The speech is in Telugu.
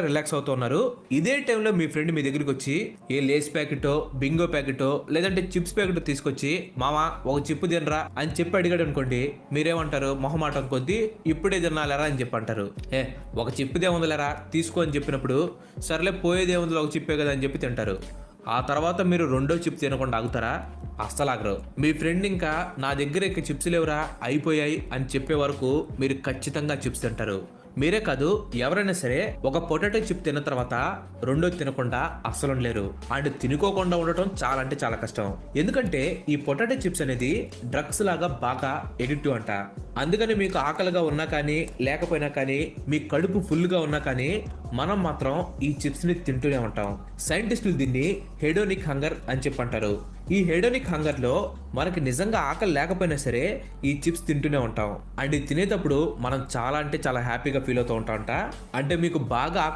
రిలాక్స్ అవుతున్నారు. ఇదే టైంలో మీ ఫ్రెండ్ మీ దగ్గరికి వచ్చి ఏ లేస్ ప్యాకెటో, బింగో ప్యాకెటో లేదంటే చిప్స్ ప్యాకెట్ తీసుకొచ్చి మామ ఒక చిప్పు తినరా అని చెప్పి అడిగాడు అనుకోండి, మీరేమంటారు? మొహమాటం కొద్దీ ఇప్పుడే తినాలరా అని చెప్పి అంటారు. ఒక చిప్పుదే ఉందిలేరా తీసుకో అని చెప్పినప్పుడు సర్లే పోయేదేముంది ఒక చిప్పే కదా అని చెప్పి తింటారు. ఆ తర్వాత మీరు రెండో చిప్ తినకుండా ఆగుతారా? అస్సలు ఆగరు. మీ ఫ్రెండ్ ఇంకా నా దగ్గర ఇక చిప్స్ లేవురా అయిపోయాయి అని చెప్పే వరకు మీరు ఖచ్చితంగా చిప్స్ తింటారు. మీరే కాదు, ఎవరైనా సరే ఒక పొటాటో చిప్ తిన్న తర్వాత రెండో తినకుండా అస్సలు ఉండలేరు. అండ్ తినుకోకుండా ఉండటం చాలా అంటే చాలా కష్టం. ఎందుకంటే ఈ పొటాటో చిప్స్ అనేది డ్రగ్స్ లాగా బాగా ఎడిక్టివ్ అంట. అందుకని మీకు ఆకలిగా ఉన్నా కానీ లేకపోయినా కానీ మీ కడుపు ఫుల్గా ఉన్నా కానీ మనం మాత్రం ఈ చిప్స్ ని తింటూనే ఉంటాం. సైంటిస్టులు దీన్ని హెడోనిక్ హంగర్ అని చెప్పి అంటారు. ఈ హెడోనిక్ హంగర్ లో మనకి నిజంగా ఆకలి లేకపోయినా సరే ఈ చిప్స్ తింటూనే ఉంటాం. అండ్ ఇది తినేటప్పుడు మనం చాలా అంటే చాలా హ్యాపీగా ఫీల్ అవుతూ ఉంటాం. అంటే మీకు బాగా